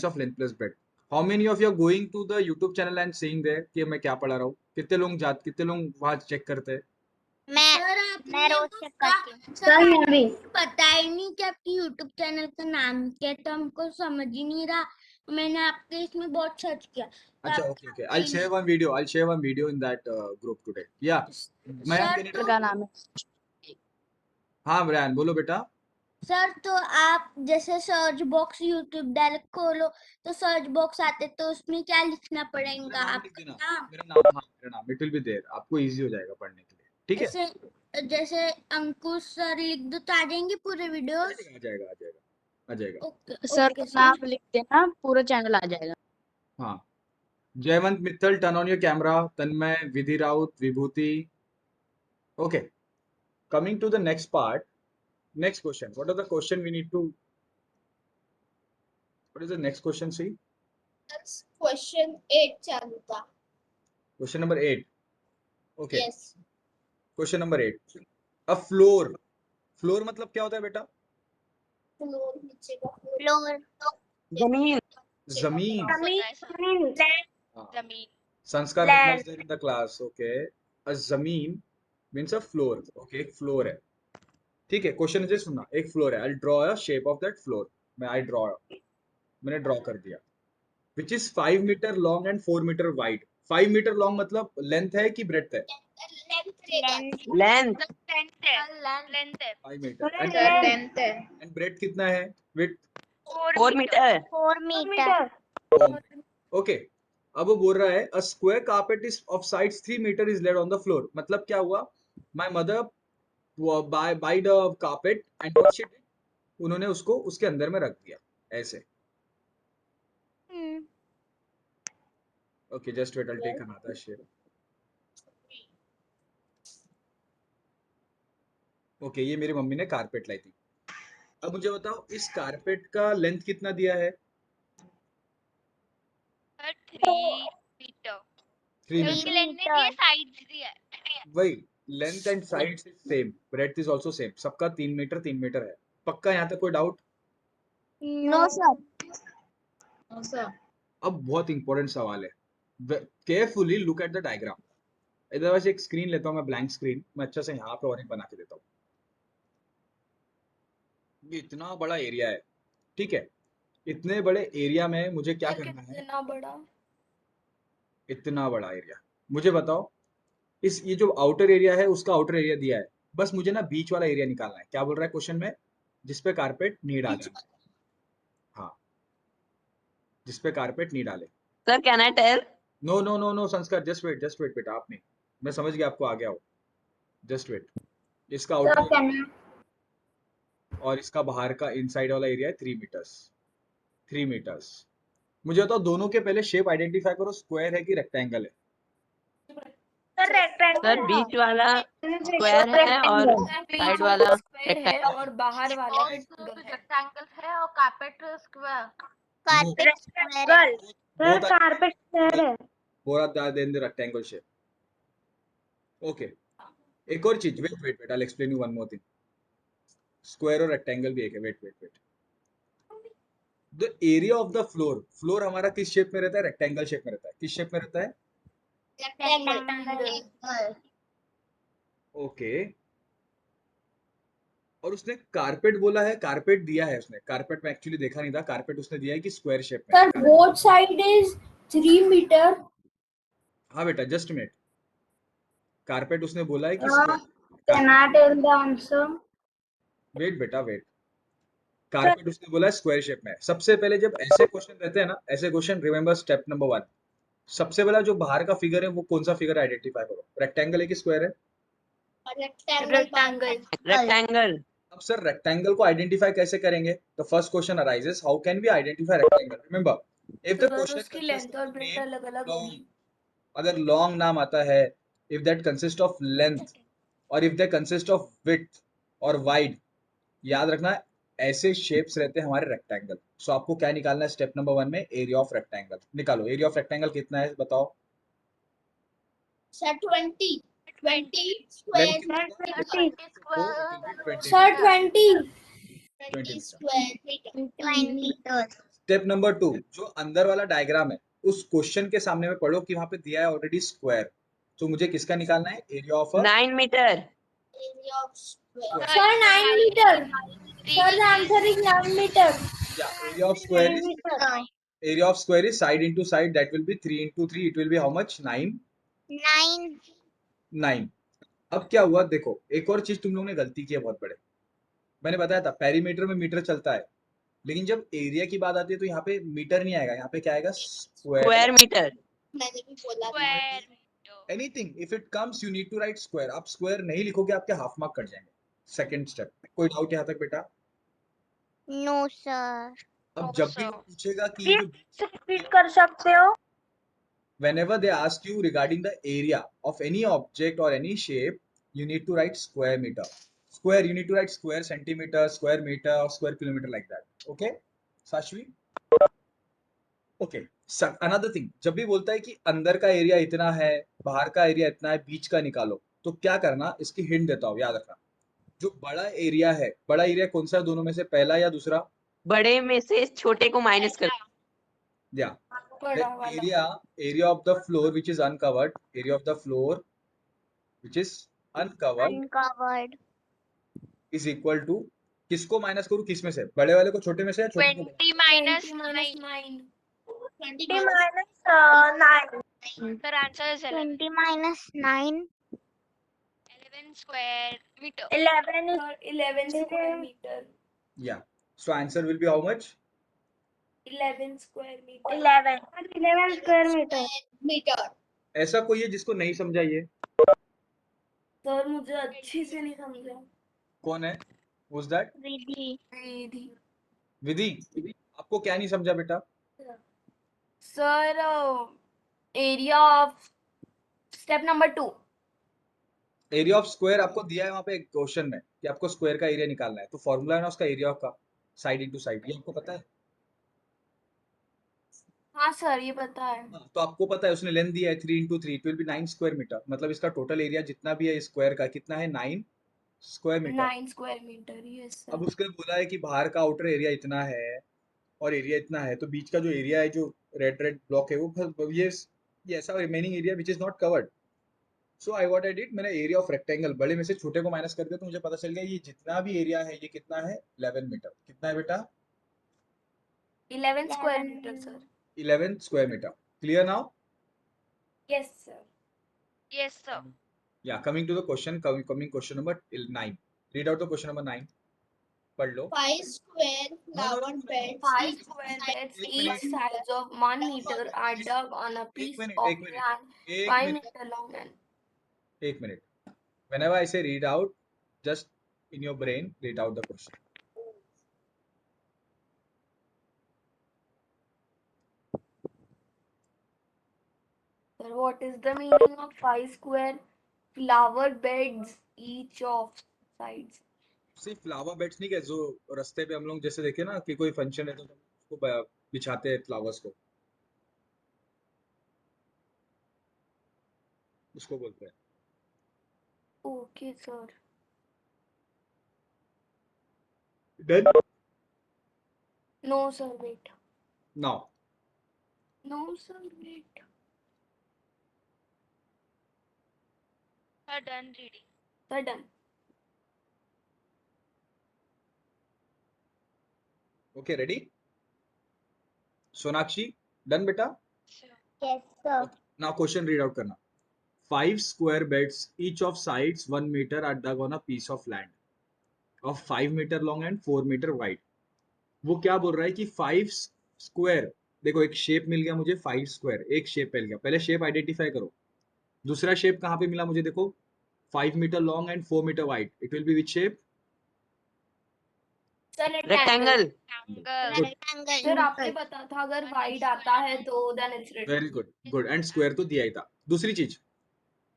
of length plus breadth. How many of you are going to the YouTube channel and seeing there कि मैं क्या पढ़ा रहा हूँ? कितने लोग वहाँ चेक करते हैं? मैं रोज चेक करती हूँ। सर मैं भी। पता ही नहीं कि आपके YouTube चैनल का नाम क्या है, तो हमको समझ ही नहीं रहा। मैंने आपके इसमें बहुत सर्च किया। अच्छा, okay. I'll share one video in that group today. Yeah. Sir का नाम है। हाँ ब्रायन, बोलो बेटा। सर तो आप जैसे सर्च बॉक्स यूट्यूब डायरेक्ट खोलो तो सर्च बॉक्स आते, तो उसमें क्या लिखना पड़ेगा? आपका नाम। मेरा नाम इट विल बी देयर, आपको इजी हो जाएगा पढ़ने के लिए, ठीक है? जैसे अंकुश सर लिख दो तो आ जाएंगे पूरे वीडियोस? आ जाएगा। ओके सर का नाम लिख देना, पूरा चैनल आ जाएगा। हाँ, Jaywant Mittal, turn on your camera. Tanmay, Vidhi Raut, Vibhuti. Okay, coming to the next part, next question. What are the question we need to? What is the next question? See, That's question 8 चालू था। question number 8. Okay. Yes. Question number 8. A floor. Floor मतलब क्या होता है बेटा? Floor नीचे का floor. जमीन। जमीन। जमीन। संस्कार was there in the class. Okay. A जमीन means a floor. Okay, एक floor है। ठीक है, क्वेश्चन मुझे सुनना। एक फ्लोर है, I'll draw a shape of that floor. मैंने ड्रॉ कर दिया। Which is 5 meter long and 4 meter wide. 5 meter long मतलब लेंथ है कि ब्रेड्थ है? Length 5 meter. लेंथ है। And breadth कितना है? Width 4 metre. 4 मीटर। Okay. अब वो बोल रहा है a square carpet is of sides 3 meter is laid on the floor. मतलब क्या हुआ? My mother buy the carpet and what she did? उन्होंने उसको उसके अंदर में रख दिया ऐसे। Okay, just wait, I'll take another shape. Okay, ये मेरी मम्मी ने कारपेट लाई थी। अब मुझे बताओ इस कारपेट का लेंथ कितना दिया है? 3 मीटर। 3 उसकी मीटर। लेंथ नहीं दिया, साइड्स दिया है। वही length and sides is same, breadth is also same, सबका 3 मीटर है। पक्का? यहाँ तक कोई doubt? No sir. No sir. अब बहुत इंपॉर्टेंट सवाल है, carefully look at the diagram. इधर वैसे एक स्क्रीन लेता हूँ मैं, ब्लैंक स्क्रीन। मैं अच्छा से यहाँ पे और एक बना के देता हूँ। ये इतना बड़ा एरिया है, ठीक है? इतने बड़े एरिया में मुझे क्या करना है? इतना बड़ा एरिया। मुझे बताओ इस ये जो आउटर एरिया है उसका आउटर एरिया दिया है, बस मुझे ना बीच वाला एरिया निकालना है। क्या बोल रहा है क्वेश्चन में? जिसपे कारपेट नहीं डाले। हाँ, जिसपे कारपेट नहीं डाले। Sir can I tell? No no no no Sanskar, just wait बेटा। आप नहीं, मैं समझ गया आपको आ गया हो। Just wait. इसका आउटर और इसका बाहर का इनसाइड वाला एरिया है 3 मीटर्स। मुझे बताओ दोनों के पहले शेप आइडेंटिफाई करो, स्क्वायर है कि रेक्टेंगल है? सर बीच वाला स्क्वायर है और साइड वाला रेक्टेंगल और बाहर वाला रेक्टेंगल है और carpet square. Carpet square. Sir carpet square है। बोरा then the rectangle shape. Okay, एक और चीज, wait I will explain you one more thing. Square और रेक्टेंगल भी एक है। Wait. The area of the floor हमारा किस शेप में रहता है? रेक्टेंगल शेप में रहता है। किस शेप में रहता है? रेक्टेंगल। ओके। और उसने कारपेट बोला है, कारपेट दिया है उसने। कारपेट में एक्चुअली देखा नहीं था, कारपेट उसने दिया है कि स्क्वायर शेप में। Sir both side is 3 metre. हाँ बेटा, जस्ट मिनट। कारपेट उसने बोला है कि can I tell the answer? Wait बेटा वेट। कारपेट उसने बोला है स्क्वायर शेप में है। सबसे पहले जब ऐसे क्वेश्चन रहते हैं ना, ऐसे क्वेश्चन, रिमेंबर स्टेप नंबर 1, सबसे पहला जो बाहर का फिगर है वो कौन सा फिगर आइडेंटिफाई करो। रेक्टेंगल है कि स्क्वायर है? रेक्टेंगल। अब सर रेक्टेंगल को आइडेंटिफाई कैसे करेंगे? The first question arises, how can we identify rectangle? Remember, if the question उसकी लेंथ और ब्रेड्थ अलग-अलग होगी। अगर लॉन्ग नाम आता है, if that consist of length और if that consist of width और वाइड, याद रखना ऐसे शेप्स रहते हैं हमारे रेक्टेंगल। सो आपको क्या निकालना है स्टेप नंबर 1 में? एरिया ऑफ रेक्टेंगल निकालो। एरिया ऑफ रेक्टेंगल कितना है बताओ? Sir 20 length square. कितना? Sir 20 20 square 20 metre. Step number 2, जो अंदर वाला डायग्राम है उस क्वेश्चन के सामने में पढ़ो कि वहां पे दिया है ऑलरेडी स्क्वायर, तो मुझे किसका निकालना है? Area of a 9 metre. Sir, 9 meter. Sir, the answer is 9 meter. या area of square is area of square is side into side, that will be 3 into 3, it will be how much? 9. 9. अब क्या हुआ देखो, एक और चीज तुम लोगों ने गलती की है बहुत बड़े। मैंने बताया था पेरीमीटर में मीटर चलता है, लेकिन जब एरिया की बात आती है तो यहाँ पे मीटर नहीं आएगा, यहाँ पे क्या आएगा? Square metre. Anything if it comes you need to write square. आप स्क्वायर नहीं लिखोगे आपके हाफ मार्क कट जाएंगे। सेकंड स्टेप, कोई डाउट यहाँ तक बेटा? No sir. अब जब भी वो पूछेगा कि ये जो Repeat कर सकते हो? whenever they ask you regarding the area of any object or any shape, you need to write square meter. Square, you need to write square centimeter, square meter, or square kilometer, like that. Okay, Sashvi? Okay. Another thing, जब भी बोलता है कि अंदर का area इतना है, बाहर का एरिया इतना है, बीच का निकालो, तो क्या करना? इसकी हिंट देता हूँ, याद रखना। जो बड़ा एरिया है, बड़ा एरिया कौन सा दोनों में से, पहला या दूसरा? बड़े में से छोटे को माइनस कर। Yeah. The area of the floor which is uncovered, area of the floor which is uncovered is equal to, किसको माइनस करूं किस में से? बड़े वाले को छोटे में से या छोटे को? 20 minus 9. 20 minus 9. Sir, answer is 11. 20 minus 9. 11 square meter. 11 square meter. Yeah. So answer will be how much? 11 square meter. 11 square meter. ऐसा कोई है जिसको नहीं समझा ये? सर मुझे अच्छे से नहीं समझा। कौन है? Who's that? विधि। विधि, आपको क्या नहीं समझा बेटा? Sir area of step number 2। Area of square आपको दिया है वहां पे क्वेश्चन में कि आपको स्क्वायर का एरिया निकालना है, तो फॉर्मूला है ना उसका एरिया का, साइड इनटू साइड, ये आपको पता है? हाँ सर ये पता है। हाँ, तो आपको पता है उसने लेंथ दिया है 3 into 3, it will be 9 square metre. मतलब इसका टोटल एरिया जितना भी है स्क्वायर का कितना है? 9 square metre. 9 square metre, yes अब सर। उसने बोला है कि बाहर का आउटर एरिया इतना है और एरिया इतना है, तो बीच का जो एरिया है, जो रेड ब्लॉक है, वो ये ऐसा remaining area which is not covered. So I what I did, मैंने एरिया ऑफ रेक्टेंगल बड़े में से छोटे को माइनस कर दिया, तो मुझे पता चल गया ये जितना भी एरिया है ये कितना है? 11 मीटर। कितना है बेटा? 11 square metre sir. 11 square metre. Clear now? Yes sir. Yes, sir. Yeah, coming to the question, coming question number 9. Read out the question number 9. पढ़ लो। 5 square flower beds. 5 square beds एक each minute. size of 1 meter are dug on a piece minute, of एक minute, land एक 5 minute, meter long and एक minute. Whenever I say read out, just in your brain read out the question. sir, what is the meaning of 5 square flower beds each of sides? सिर्फ flower beds नहीं, क्या जो रास्ते पे हम लोग जैसे देखे ना कि कोई फंक्शन है तो उसको बिछाते हैं फ्लावर्स को, उसको बोलते हैं। Okay sir. Done? No sir, wait. Now, No sir, wait. Sir, done reading. Sir, done. okay, ready? Sonakshi, done बेटा? Sir. Yes, sir. Now question read out करना। 5 square beds, each of sides 1 meter, are dug on a piece of land of 5 meter long and 4 meter wide. वो क्या बोल रहा है कि 5 square, देखो एक शेप मिल गया मुझे, 5 स्क्वायर एक शेप मिल गया। पहले शेप आइडेंटिफाई करो। दूसरा शेप कहाँ पे मिला मुझे? देखो 5 meter long and 4 meter wide, it will be which shape? Sir, rectangle. Angle. Rectangle. Sir आपने पता था अगर वाइड आता है तो then it's very good, good. And square तो दिया ही था। दूसरी चीज,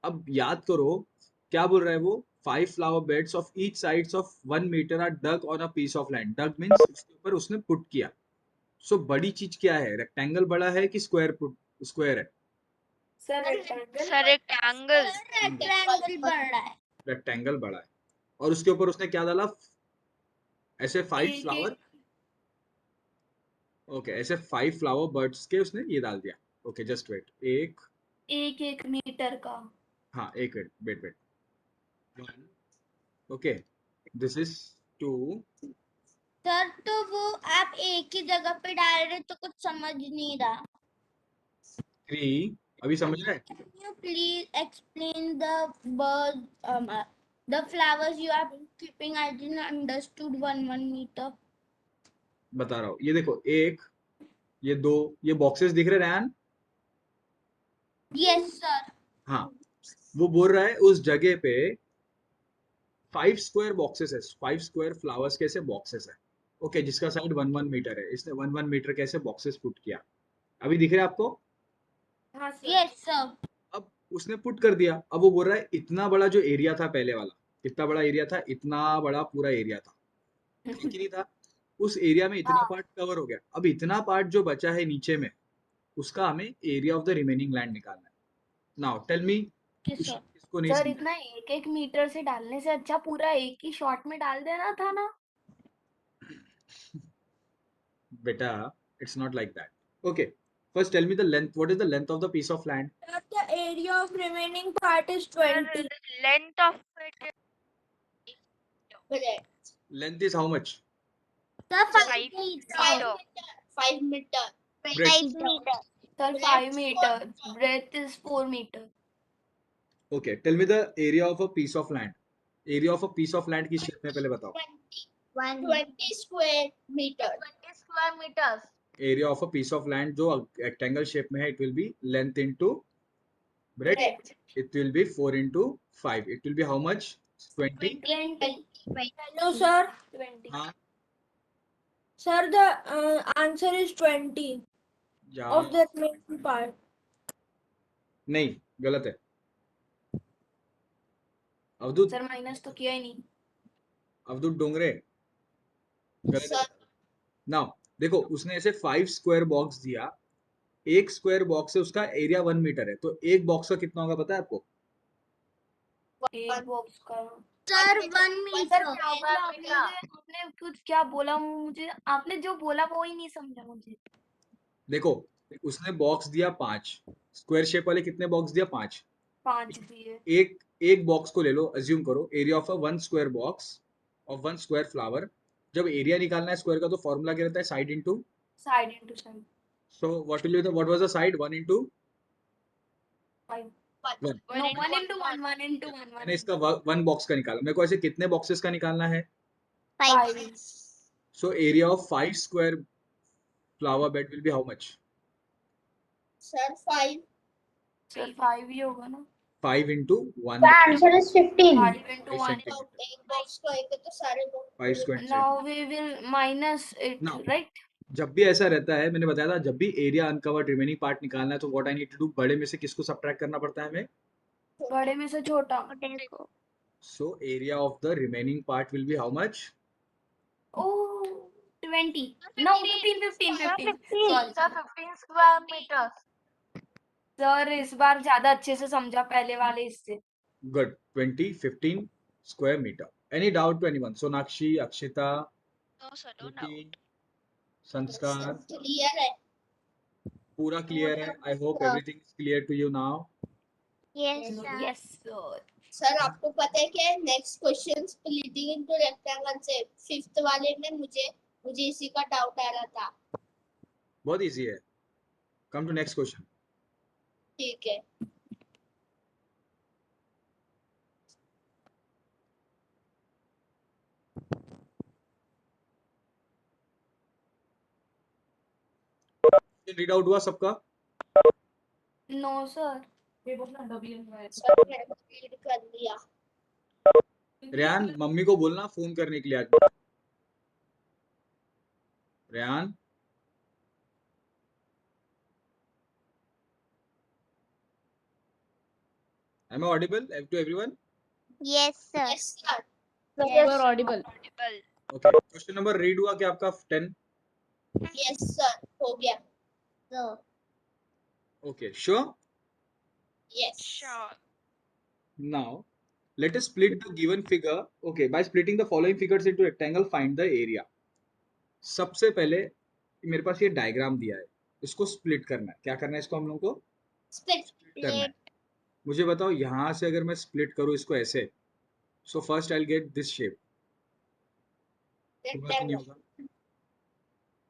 अब याद करो क्या बोल रहा है वो? 5 flower beds of each sides of 1 meter are dug on a piece of land. Dug means उसके ऊपर उसने पुट किया। सो बड़ी चीज क्या है? रेक्टेंगल बड़ा है कि स्क्वायर है? Sir rectangle. Sir, rectangle. Rectangle बड़ा है। रेक्टेंगल बड़ा है और उसके ऊपर उसने क्या डाला? ऐसे 5 एक- फ्लावर, ओके ऐसे 5 फ्लावर बर्ड्स के उसने ये डाल दिया. Okay just wait. एक. एक मीटर का. हाँ एक wait wait. 1. Okay this is 2. Sir तो वो आप एक ही जगह पे डाल रहे तो कुछ समझ नहीं रहा. 3. अभी समझ रहे हैं? Can you please explain the bird, the flowers you are keeping? I didn't understood 1 meter. बता रहा हूँ. ये देखो एक, ये 2, ये बॉक्सेस दिख रहे हैं रैन? Yes, sir. हाँ वो बोल रहा है उस जगह पे 5 स्क्वायर बॉक्सेस है. 5 स्क्वायर फ्लावर्स के ऐसे बॉक्सेस है. ओके जिसका साइड 1 मीटर है. इसने 1 मीटर के ऐसे बॉक्सेस पुट किया. अभी दिख रहा है आपको? हाँ सर. Yes, sir. अब उसने पुट कर दिया. अब वो बोल रहा है इतना बड़ा जो एरिया था पहले वाला, कितना बड़ा एरिया था? इतना बड़ा पूरा एरिया था, ठीक नहीं था? उस एरिया में इतना पार्ट कवर हो गया. अब इतना पार्ट जो बचा है नीचे में, उसका हमें area of the remaining land निकालना है. Now tell me. Yes, sir. इसको नहीं सर समझा? इतना एक मीटर से डालने से अच्छा पूरा एक ही शॉट में डाल देना था ना. बेटा it's not like that. Okay, first tell me the length. What is the length of the piece of land? The area of remaining part is Sir, the length of it is Correct. Length is how much? The 5 meter. meter. 5 meter. Breadth. meter. Sir 5 metre. Breadth is 4 metre. Okay, tell me the area of a piece of land. Area of a piece of land की shape में पहले बताओ. 20 square meter. 20 square meters. Area of a piece of land जो rectangle shape में है, it will be length into breadth. Correct. It will be 4 into 5. It will be how much? 20. 20. Hello, sir. 20. हाँ Sir, the answer is 20 या of the remaining part. नहीं, गलत है. अवधूत sir minus तो किया ही नहीं. अवधूत डोंगरे गलत है. नाउ देखो उसने ऐसे 5 स्क्वायर बॉक्स दिया. एक स्क्वायर बॉक्स है उसका एरिया 1 मीटर है. तो एक बॉक्स का कितना होगा पता है आपको? एक बॉक्स का. Sir, 1 sir meter. क्या बोला आपने? आपने कुछ क्या बोला मुझे? आपने जो बोला वो ही नहीं समझा मुझे. देखो उसने बॉक्स दिया 5 स्क्वायर शेप वाले. कितने बॉक्स दिया? 5. 5 दिए. एक बॉक्स को ले लो. अज्यूम करो area of a 1 square box of 1 square flower. जब एरिया निकालना है स्क्वायर का तो फॉर्मूला क्या रहता है? Side into. Side into side. So what will be what was the side? 1 into 5. 1. No 1 into 1. 1 into 1. मैंने इसका 1 बॉक्स का निकाला. मेरे को ऐसे कितने बॉक्सेस का निकालना है? 5. सो area of 5 square flower bed will be how much? Sir, 5. Sir 5 ही होगा ना. 5 into 1. The answer is 15. 5 into 1. Centimetre. एक बॉक्स को एक तो सारे 5 square. Now we will minus it, Now. right? जब भी ऐसा रहता है, मैंने बताया था जब भी एरिया अनकवर्ड रिमेनिंग पार्ट निकालना है तो what I need to do, बड़े में से किसको सब्ट्रैक्ट करना पड़ता है हमें? बड़े में से छोटा. So area of the remaining part will be how much? Oh, 20. No, 15. Sorry. Sir, 15 square meters. Sir इस बार ज्यादा अच्छे से समझा पहले वाले इससे. Good. 20 15 square metre. Any doubt to anyone? Sonakshi, Akshita, No, sir, no Kriti, doubt. Sanskar, clear है. पूरा क्लियर है? I hope everything is clear to you now. Yes, sir. Yes, sir. Sir आपको पता है क्या next question splitting into rectangle से 5th वाले में मुझे इसी का डाउट आ रहा था. बहुत इजी है. Come to next question. ठीक है. रीड आउट हुआ सबका? No, sir. सर मैंने रीड कर लिया. रेहान मम्मी को बोलना फोन करने के लिए आज. Rehan am I audible to everyone? Yes, sir. Yes, sir. You are audible. Audible. Okay, question number read हुआ क्या आपका? 10. Yes, sir. हो गया. So, Okay, sure. yes. Sure. Now let us split the given figure. Okay, by splitting the following figures into rectangle, find the area. सबसे पहले मेरे पास ये diagram दिया है, इसको स्प्लिट करना है। क्या करना है इसको हम लोग को? Split. करना है। मुझे बताओ यहाँ से अगर मैं स्प्लिट करूँ इसको ऐसे, so first I get this shape, होगा कि नहीं होगा?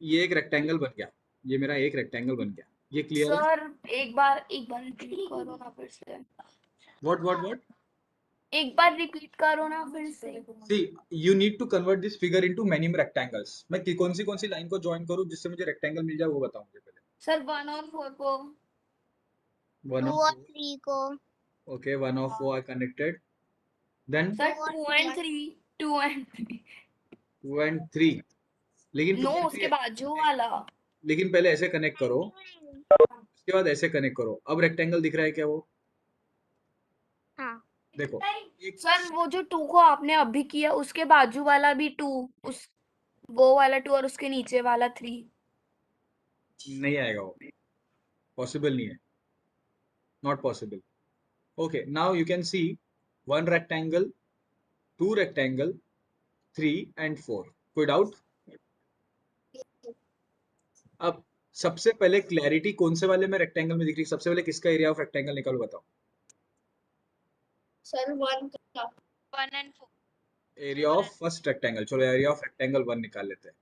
ये एक रेक्टेंगल बन गया, ये मेरा एक रेक्टेंगल बन गया। ये क्लियर है? सर एक बार रिपीट करो ना फिर से। व्हाट? एक बार रिपीट करो ना फिर से। See, you need to convert this figure into many rectangles. मैं कौन सी लाइन को ज्वाइन करूँ जिससे मुझे रेक्टेंगल मिल जाए, वो बताओ मुझे पहले। सर 1 और 4 को। 1 2 of और 4. 3 को. Okay, 1 of 4 are connected. Then sir 2 और 2 and 3, 2 and 3। 2 and 3. लेकिन 2 नो and उसके 3 बाजू वाला। लेकिन पहले ऐसे कनेक्ट करो, उसके बाद ऐसे कनेक्ट करो। अब रेक्टेंगल दिख रहा है क्या वो? हाँ. देखो, एक सर वो जो 2 को आपने अभी किया उसके बाजू वाला भी 2, उस वो वाला 2 और उसके नीचे वाला 3। नहीं आएगा वो, पॉसिबल नहीं है, not possible. Okay, now you can see 1 rectangle, 2 rectangle, 3 and 4. कोई डाउट? अब सबसे पहले क्लैरिटी कौन से वाले में रेक्टेंगल में दिख रही है? सबसे पहले किसका एरिया ऑफ रेक्टेंगल निकालो, बताओ। सर 1 का. 1 and 4. Area of first rectangle, चलो एरिया ऑफ रेक्टेंगल 1 निकाल लेते हैं।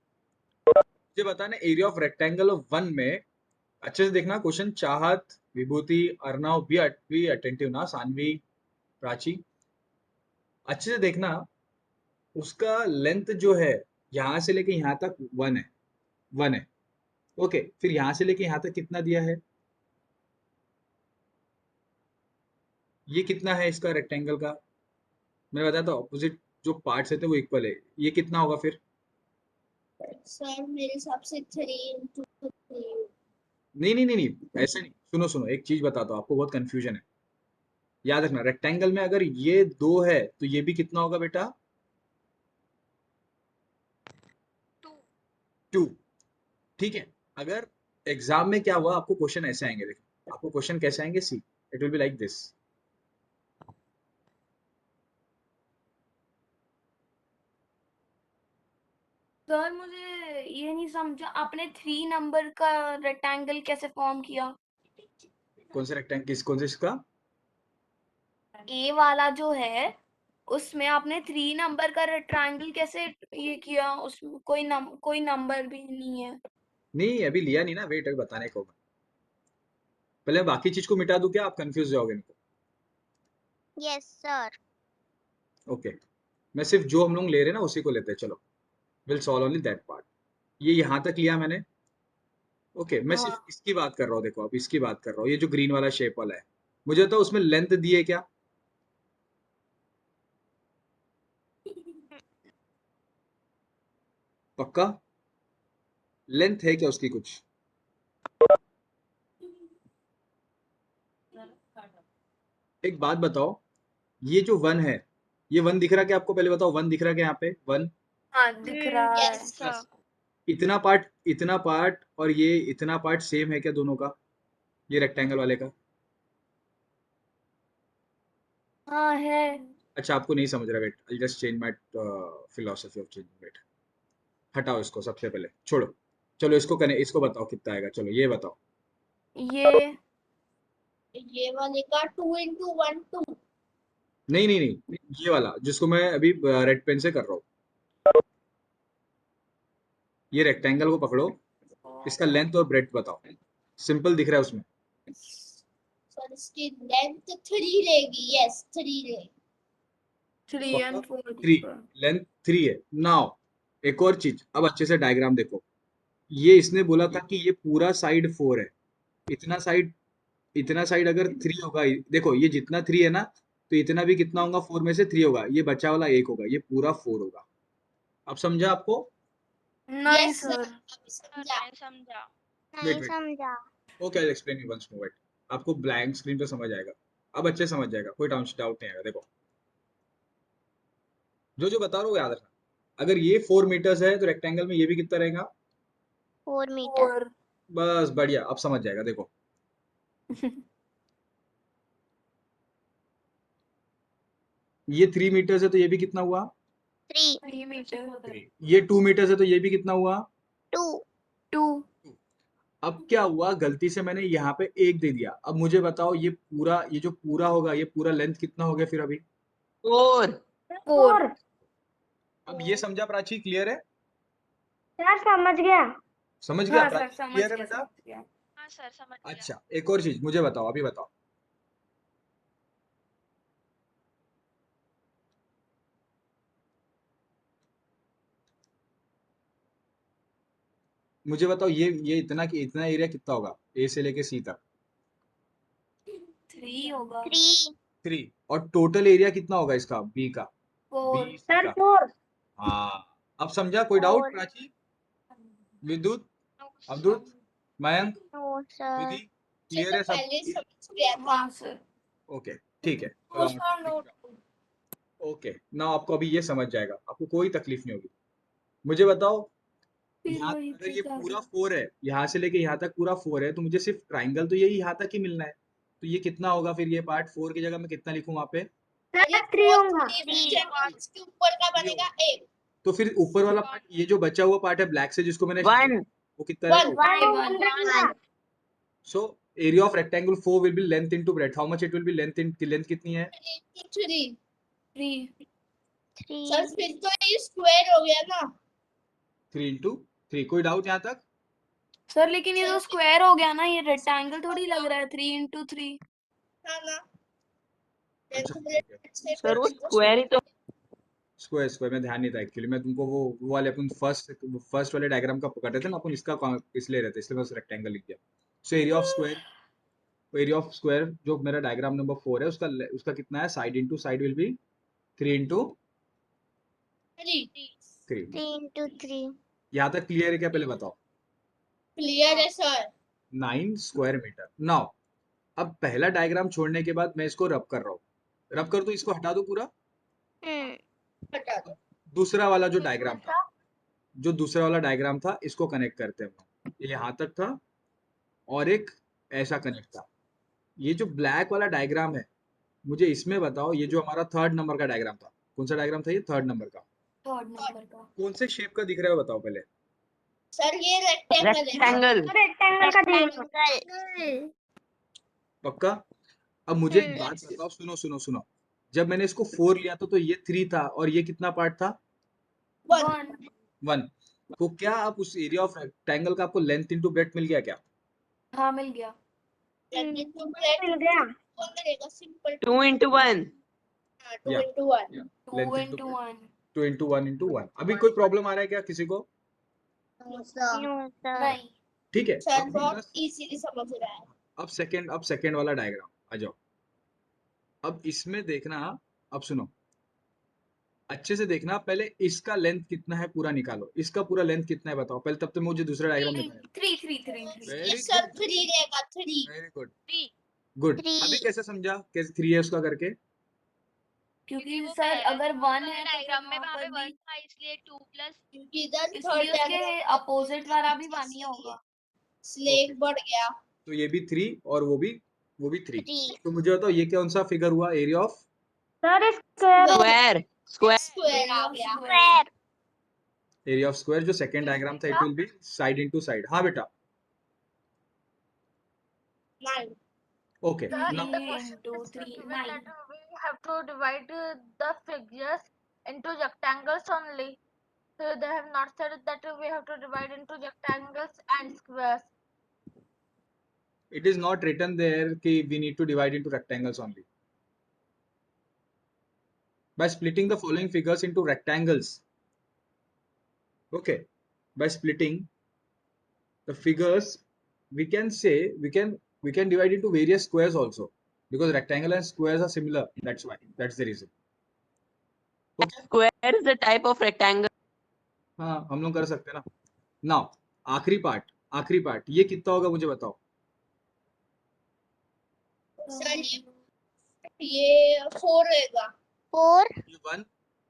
मुझे बताना एरिया ऑफ रेक्टेंगल 1 में, अच्छे से देखना क्वेश्चन। चाहत, विभूति, अर्णव भी अटेंटिव ना, सानवी, प्राची, अच्छे से देखना। उसका लेंथ जो है यहां से लेके यहां तक 1 है। ओके, फिर यहां से लेके यहां तक कितना दिया है? ये कितना है इसका रेक्टेंगल का? मैं बताता हूँ, ऑपोजिट जो पार्ट्स है वो इक्वल है। ये कितना होगा फिर? सर मेरे हिसाब से 3 into 3. नहीं, ऐसे नहीं। सुनो, एक चीज बताता हूँ, आपको बहुत कंफ्यूजन है। याद रखना, रेक्टेंगल में अगर ये 2 है तो ये भी कितना होगा बेटा? 2. 2। ठीक है। अगर एग्जाम में क्या हुआ, आपको क्वेश्चन ऐसे आएंगे, देखो आपको क्वेश्चन कैसे आएंगे, see it will be like this. Sir मुझे ये नहीं समझा, आपने 3 नंबर का रेक्टेंगल कैसे फॉर्म किया? कौन से रेक्टेंगल, कौन से इसका? ए वाला जो है उसमें आपने 3 नंबर का रेक्टेंगल कैसे ये किया? उसमें कोई नंबर भी नहीं है। नहीं, अभी लिया नहीं ना, वेट अभी बताने को। पहले बाकी चीज को मिटा दूं क्या, आप कंफ्यूज जाओगे इनको। Yes sir. ओके, मैं सिर्फ जो हम लोग ले रहे हैं ना उसी को लेते हैं, चलो। Will solve only that part. ये यहाँ तक लिया मैंने। ओके, मैं सिर्फ इसकी बात कर रहा हूँ, देखो अब इसकी बात कर रहा हूँ, ये जो ग्रीन वाला शेप वाला है। मुझे तो उसमें लेंथ दी है क्या? पक्का लेंथ है क्या उसकी कुछ? एक बात बताओ, ये जो 1 है, ये 1 दिख रहा क्या आपको? पहले बताओ, 1 दिख रहा क्या यहाँ पे? 1 हाँ दिख रहा है। Yes sir. प्लस इतना पार्ट और ये इतना पार्ट सेम है क्या दोनों का, ये रेक्टेंगल वाले का? हाँ है। अच्छा, आपको नहीं समझ रहा, wait I just change my philosophy of changing. Wait, हटाओ इसको, सबसे पहले छोड़ो। चलो इसको बताओ कितना आएगा, चलो ये बताओ। ये वाले का 2 into 1 2. नहीं, ये वाला जिसको मैं अभी रेड पेन से कर रहा हूँ, ये रेक्टेंगल को पकड़ो, इसका लेंथ और ब्रेड्थ बताओ। सिंपल दिख रहा है उसमें। सर इसकी लेंथ 3 रहेगी. Yes 3 रहेगी. 3 and 4 3, लेंथ 3 है। नाउ एक और चीज, अब अच्छे से डायग्राम देखो। ये इसने बोला था कि ये पूरा साइड 4 है, इतना साइड अगर 3 होगा, देखो ये जितना 3 है ना, तो इतना भी कितना होगा? 4 में से 3 होगा, ये बचा वाला 1 होगा, ये पूरा 4 होगा। अब समझा आपको? नहीं Yes sir. सर। अभी समझा. नहीं समझा. नहीं समझा. Okay, I explain you once more. आपको ब्लैंक स्क्रीन पे समझ आएगा, अब अच्छे समझ जाएगा, कोई डाउट नहीं आएगा। देखो जो बता रहा हूँ याद रखना। अगर ये 4 मीटर्स है तो रेक्टेंगल में ये भी कितना रहेगा? 4 meter. 4। बस बढ़िया, अब समझ जाएगा। देखो ये 3 मीटर्स है तो ये भी कितना हुआ? 3 3 मीटर। 3। ये 2 मीटर्स है तो ये भी कितना हुआ? 2 2 अब क्या हुआ, गलती से मैंने यहाँ पे 1 दे दिया। अब मुझे बताओ ये जो पूरा होगा, ये पूरा लेंथ कितना हो गया फिर अभी? 4 4 अब ये समझा प्राची? क्लियर है? सर समझ गया। समझ गया हाँ सर प्राची? समझ क्लियर है गया बेटा? समझ गया। हाँ सर समझ गया। अच्छा, एक और चीज मुझे बताओ, अभी बताओ। मुझे बताओ ये इतना एरिया कितना होगा ए से लेके सी तक? 3 होगा। 3 3। और टोटल एरिया कितना होगा इसका, बी का? 4 बी सी सर का? 4। हाँ, अब समझा? कोई डाउट Four. प्राची, विद्युत, No, अवधूत, मयंक, No, विधि? sir. क्लियर है सब? हाँ सर। ओके, ठीक है। ओके, ना आपको अभी ये समझ जाएगा, आपको कोई तकलीफ नहीं होगी। मुझे बताओ, फिर यहाँ वही अगर ये चीज आ पूरा गई। 4 है, यहाँ से लेके यहाँ तक पूरा 4 है, तो मुझे सिर्फ ट्राइंगल तो यही यहाँ तक ही मिलना है। तो ये कितना होगा फिर? ये पार्ट 4 की जगह मैं कितना लिखूं वहां पे? सर 3 होगा। 3 तो फिर ऊपर वाला पार्ट, ये जो बचा हुआ पार्ट है ब्लैक से जिसको मैंने 1 वो कितना रहेगा? 1 1 सो area of rectangle 4 will be length into breadth. How much it will B? Length कितनी है? 3 3. 3 इंटू 3। कोई डाउट यहाँ तक? सर लेकिन ये तो स्क्वायर हो गया ना, ये रेक्टेंगल थोड़ी लग रहा है 3 इंटू 3। अच्छा, ठीक है। सर वो स्क्वायर ही तो स्क्वायर में ध्यान नहीं था एक्चुअली। मैं तुमको वो वाले अपन फर्स्ट वाले डायग्राम का पकड़ रहे थे ना अपन, इसका इसलिए रहते, इसलिए मैं उस रेक्टेंगल लिख दिया। सो एरिया ऑफ स्क्वायर जो मेरा डायग्राम नंबर 4 है, उसका कितना है? Side into side will be 3 into 3। 3 into 3. यहाँ तक क्लियर है क्या? पहले बताओ। Clear है sir. 9 square metre. नाउ अब पहला डायग्राम छोड़ने के बाद मैं इसको रब कर रहा हूँ। रब कर दो, इसको हटा दो पूरा। हटा दो. दूसरा वाला जो डायग्राम था, इसको कनेक्ट करते हैं। ये यहाँ तक था और एक ऐसा कनेक्ट था। ये जो ब्लैक वाला डायग्राम है, मुझे इसमें बताओ, ये जो हमारा 3rd नंबर का डायग्राम था, कौन सा डायग्राम था ये? 3rd नंबर का। 3rd नंबर का कौन से शेप का दिख रहा है बताओ पहले? सर ये रेक्टेंगल है. रेक्टेंगल। रेक्टेंगल का दिया। रेक्टेंगल. पक्का? अब मुझे एक बात बताओ, सुनो। जब मैंने इसको 4 लिया था तो ये 3 था, और ये कितना पार्ट था? 1 1। तो क्या आप उस एरिया ऑफ रेक्टेंगल का आपको लेंथ इंटू ब्रेड्थ मिल गया क्या? हाँ मिल गया। मिल गया। 2 into 1 Yeah. 2 Length into 1 2 into 1 into 1। अभी कोई प्रॉब्लम आ रहा है क्या किसी को? No sir. नहीं। ठीक है। सर बहुत इजीली समझ रहा है. अब सेकंड वाला डायग्राम आ जाओ। अब इसमें देखना, अब सुनो अच्छे से देखना, पहले इसका लेंथ कितना है पूरा निकालो। इसका पूरा लेंथ कितना है बताओ पहले, तब तक मुझे दूसरा डायग्राम दिखाओ। 3 वेरी सर गुड, 3 रहेगा 3. Very good, 3 good. 3. अभी कैसे समझा कैसे 3 है उसका करके? क्योंकि वो सर अगर 1 है तो डायग्राम में फिर वहाँ पे वहाँ 1 था इसलिए 2 प्लस क्योंकि इधर इसलिए थर्ड उसके डायग्राम अपोजिट वाला भी 1 ही होगा। स्लेक बढ़ गया. तो ये भी 3 और वो भी 3। 3. तो मुझे बताओ ये कौन सा फिगर हुआ? Area of sir square. Square square आ गया. Square. एरिया ऑफ स्क्वायर जो सेकंड डायग्राम था, it will be side into side. हाँ बेटा, 9. Okay. Sir, Now, in the 3 question into is 3 given 9 that we have to divide the figures into rectangles only. So they have not said that we have to divide into rectangles and squares. it is not written there कि we need to divide into rectangles only. By splitting the following figures into rectangles, okay, by splitting the figures, we can say we can divide into various squares also, because rectangle and squares are similar. That's the reason. Okay. square is the type of rectangle. हाँ, हम लोग कर सकते हैं ना। Now आखिरी part ये कितना होगा मुझे बताओ? सर ये 4 रहेगा. 4. ये 1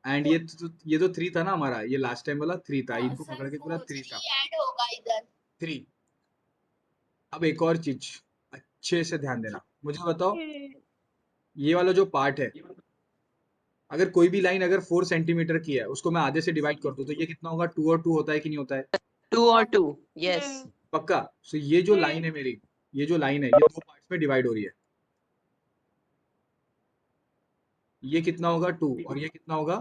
एंड ये तो 3 था ना हमारा, ये लास्ट टाइम वाला 3 था, इनको सर, पकड़ के पूरा 3 था। ऐड होगा इधर. 3। अब एक और चीज अच्छे से ध्यान देना, मुझे बताओ ये वाला जो पार्ट है, अगर कोई भी लाइन अगर 4 सेंटीमीटर की है, उसको मैं आधे से डिवाइड कर दूं तो ये कितना होगा? 2 और 2 होता है कि नहीं होता है? 2 or 2. Yes. पक्का? सो ये जो लाइन है मेरी, ये जो लाइन है, ये दो पार्ट्स में डिवाइड हो रही है। ये कितना होगा 2 और ये कितना होगा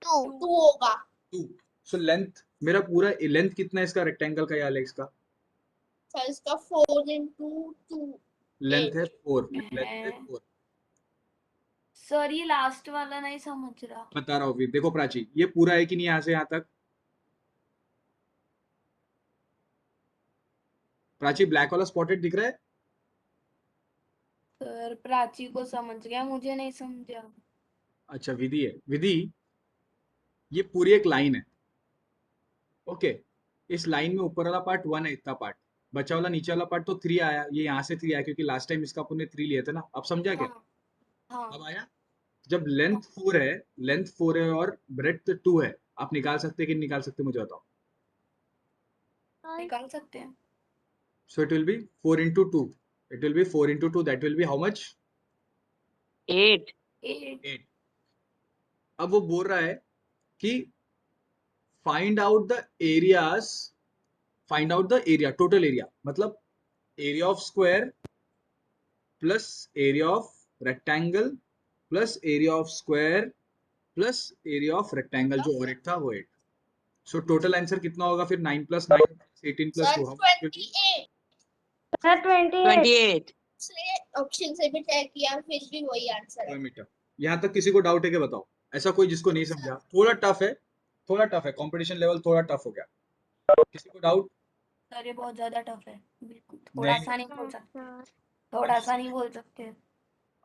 2 होगा। 2। सो लेंथ मेरा पूरा लेंथ कितना है इसका रेक्टेंगल का या लेग्स का? सर इसका 4 into 2 लेंथ है 4, लेंथ है 4। सर ये लास्ट वाला नहीं समझ रहा। बता रहा हूँ फिर, देखो प्राची, ये पूरा है कि नहीं यहाँ से यहाँ तक? प्राची ब्लैक वाला स्पॉटेड दिख रहा है? सर प्राची को समझ गया, मुझे नहीं समझा। अच्छा विधि है, विधि ये पूरी एक लाइन है, ओके। इस लाइन में ऊपर वाला पार्ट 1 है, इतना पार्ट बचा वाला नीचे वाला पार्ट तो 3 आया, ये यहाँ से 3 आया क्योंकि लास्ट टाइम इसका अपन ने 3 लिए थे ना। अब समझा क्या? हाँ अब हाँ आया? जब लेंथ 4 है, लेंथ 4 है और ब्रेड्थ 2 है, आप निकाल सकते हैं कि नहीं निकाल सकते मुझे बताओ। निकाल सकते हैं। So it will B 4 into 2, it will be 4 into 2, that will be how much? 8. 8 अब वो बोल रहा है कि find out the areas, find out the area, total area मतलब area of square plus area of rectangle plus area of square plus area of rectangle, जो और एक था वो 8। सो टोटल आंसर कितना होगा फिर? 9 + 9 + 18 + 2, sir how much will be? 28 sir 28 28. इसलिए ऑप्शन से भी चेक किया फिर भी वही आंसर है। मीटर। यहाँ तक किसी को डाउट है कि बताओ? ऐसा कोई जिसको नहीं समझा? थोड़ा टफ है, थोड़ा टफ है, कंपटीशन लेवल थोड़ा टफ हो गया। किसी को डाउट? सर ये बहुत ज्यादा टफ है, बिल्कुल थोड़ा नहीं। सा नहीं बोल सकते, थोड़ा सा नहीं बोल सकते।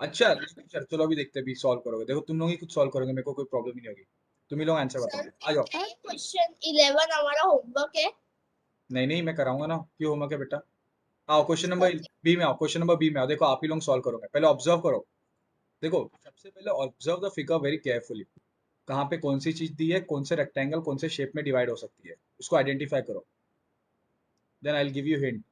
अच्छा चलो अभी देखते हैं, अभी सॉल्व करोगे, देखो तुम लोग ही कुछ सॉल्व करोगे, मेरे को कोई प्रॉब्लम ही नहीं होगी। तुम ही लोग आंसर बताओ, आ जाओ। क्वेश्चन 11 हमारा होमवर्क है। नहीं नहीं मैं कराऊंगा ना, क्यों होमवर्क है बेटा? आओ क्वेश्चन नंबर बी में आओ, क्वेश्चन नंबर बी में आओ। देखो आप ही लोग सॉल्व करोगे, पहले ऑब्जर्व करो। देखो सबसे पहले observe the figure very carefully. कहाँ पे कौन सी चीज दी है, कौन से रेक्टेंगल कौन से शेप में डिवाइड हो सकती है, उसको आइडेंटिफाई करो। Then I will give you hint.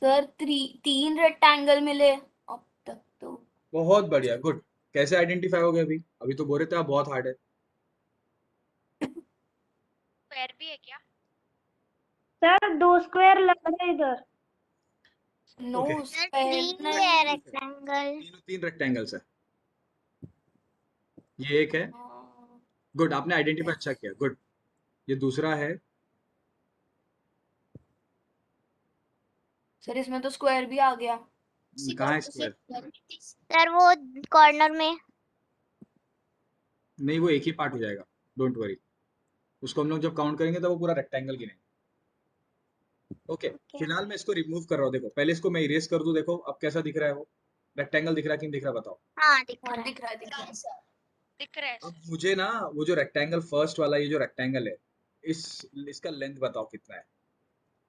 Sir 3 rectangle मिले अब तक तो। बहुत बढ़िया, गुड। कैसे आइडेंटिफाई हो गया? अभी अभी तो बोल रहे थे आप बहुत हार्ड है। स्क्वायर भी है क्या? सर 2 स्क्वायर लग रहा है इधर। No Okay. स्क्वायर है नहीं। रेक्टेंगल। तीनों 3 रेक्टेंगल्स है, ये एक है। हाँ, गुड, आपने आइडेंटिफाई अच्छा किया, गुड। ये दूसरा है। सर इसमें तो स्क्वायर भी आ गया। कहाँ है स्क्वायर? सर वो कॉर्नर में। नहीं वो एक ही पार्ट हो जाएगा, डोंट वरी। उसको हम लोग जब काउंट करेंगे तो वो पूरा रेक्टेंगल गिनेंगे। ओके, फिलहाल मैं इसको रिमूव कर रहा हूँ। देखो पहले इसको मैं इरेज कर दूं, देखो अब कैसा दिख रहा है वो रेक्टेंगल, दिख रहा है कि नहीं दिख रहा बताओ? हाँ दिख हाँ रहा है। दिख रहा है, दिख रहा है। दिख रहा है अब मुझे ना वो जो रेक्टेंगल फर्स्ट वाला, ये जो रेक्टेंगल है, इसका लेंथ बताओ कितना है?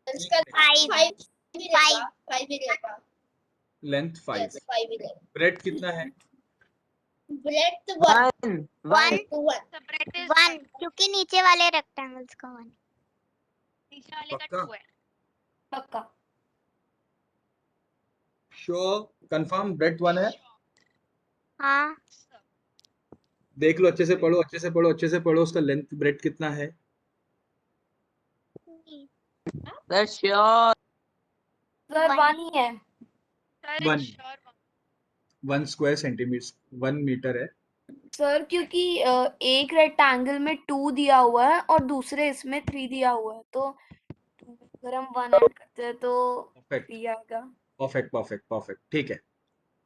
इसका 5 मिलेगा। लेंथ 5। Yes, 5 मिलेगा। ब्रेड कितना है? ब्रेड्थ 1. 1. 1 सब ब्रेड इज 1 क्योंकि नीचे वाले रेक्टेंगल्स का 1। नीचे वाले का पक्का? 2 है। पक्का। श्योर, कंफर्म ब्रेड 1 है? हाँ देख लो, अच्छे से पढ़ो, अच्छे से पढ़ो, अच्छे से पढ़ो। उसका लेंथ ब्रेड कितना है? Sir, sure. सर 1 ही है। Sir One. Sure 1 square centimetre 1 metre है। सर क्योंकि एक रेक्टेंगल में 2 दिया हुआ है और दूसरे इसमें 3 दिया हुआ है, तो अगर हम 1 ऐड करते हैं तो परफेक्ट 3 आएगा। परफेक्ट परफेक्ट परफेक्ट, ठीक है,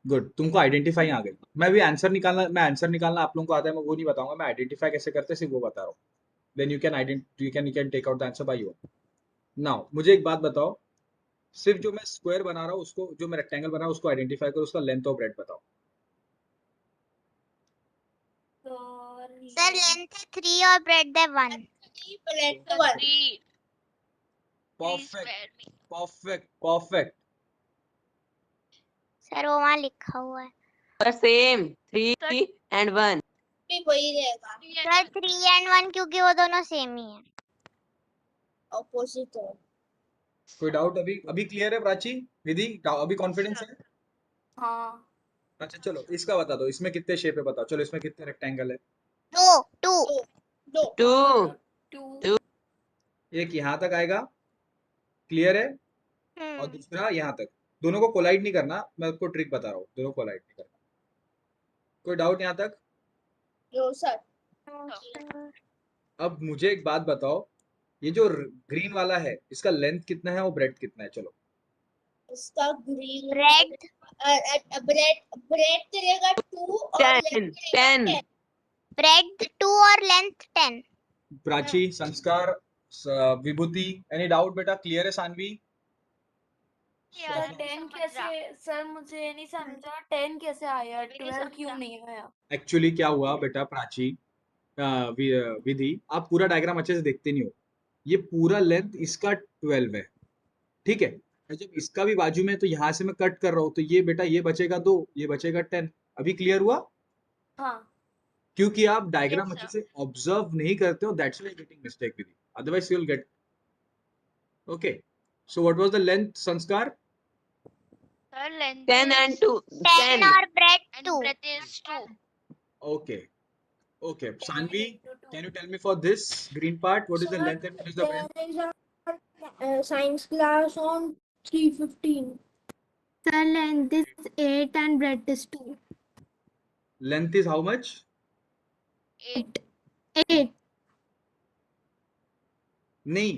गुड। तुमको आइडेंटिफाई आ गई। मैं भी आंसर निकालना आप लोगों को आता है, मैं वो नहीं बताऊंगा। मैं आइडेंटिफाई कैसे करते हैं सिर्फ वो बता रहा हूँ। Then you can take out the answer by your. Now मुझे एक बात बताओ, सिर्फ जो मैं स्क्वायर बना रहा हूँ उसको, जो मैं रेक्टेंगल बना रहा हूँ उसको आइडेंटिफाई करो, उसका लेंथ और ब्रेड बताओ। सर लेंथ है 3 और ब्रेड्थ है 1। ब्रेड्थ 1 3 परफेक्ट स्क्वायर में परफेक्ट परफेक्ट। सर वो वहाँ लिखा हुआ है। Sir, same. 3 and 1. भी वही रहेगा सर 3 and 1 क्योंकि वो दोनों सेम ही है, ऑपोजिट है। कोई डाउट? अभी अभी क्लियर है प्राची, विधि? अभी कॉन्फिडेंस है? हाँ अच्छा चलो इसका बता दो, इसमें कितने शेप है बताओ, चलो इसमें कितने रेक्टेंगल है? Two. Two. एक यहाँ तक आएगा, क्लियर है, और दूसरा यहाँ तक। दोनों को कोलाइड नहीं करना, मैं आपको ट्रिक बता रहा हूँ, दोनों को कोलाइड नहीं करना। कोई डाउट यहाँ तक? No, sir. अब मुझे एक बात बताओ, ये जो ग्रीन वाला है इसका लेंथ कितना है और ब्रेड कितना है? चलो इसका ग्रीन Bread. ब्रेड करेगा 2 और 10. 10. Bread 2 और length 10. प्राची, संस्कार, विभूति, एनी डाउट बेटा? क्लियर है सानवी? सर 10 कैसे, सर मुझे नहीं समझा 10 कैसे आया, 12 क्यों नहीं आया? एक्चुअली क्या हुआ बेटा प्राची, विधि, आप पूरा डायग्राम अच्छे से देखते नहीं हो। ये पूरा लेंथ इसका 12 है, ठीक है, और जब इसका भी बाजू में है, तो यहाँ से मैं कट कर रहा हूँ, तो ये बेटा ये बचेगा 2, ये बचेगा 10। अभी क्लियर हुआ? हाँ क्योंकि आप डायग्राम Yes, अच्छे से ऑब्जर्व नहीं करते हो, that's why getting mistake Vidhi, otherwise you will get. Okay, so what was the length संस्कार? Sir, length 10 and is 2. 10 10. और bread And 2. breadth is 2. Okay, okay, Sanvi, can you tell me for this green part, what is the length and what is the breadth? There is a science class on 3:15. Sir, length is 8 and breadth is 2. Length is how much? 8. 8. नहीं,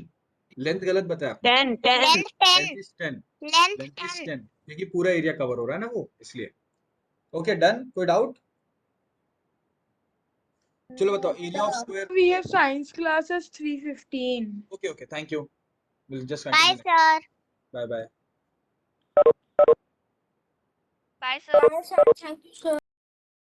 length गलत बताया आपने। 10. 10. Length 10. Length is 10, Length length is 10. 10, क्योंकि पूरा area cover हो रहा है ना वो, इसलिए। ओके डन, कोई डाउट? चलो बताओ, area of square. We have science class as 3:15. Okay okay, thank you, will just Bye, continue. sir. Bye bye. Bye, sir. Sir, thank you, sir.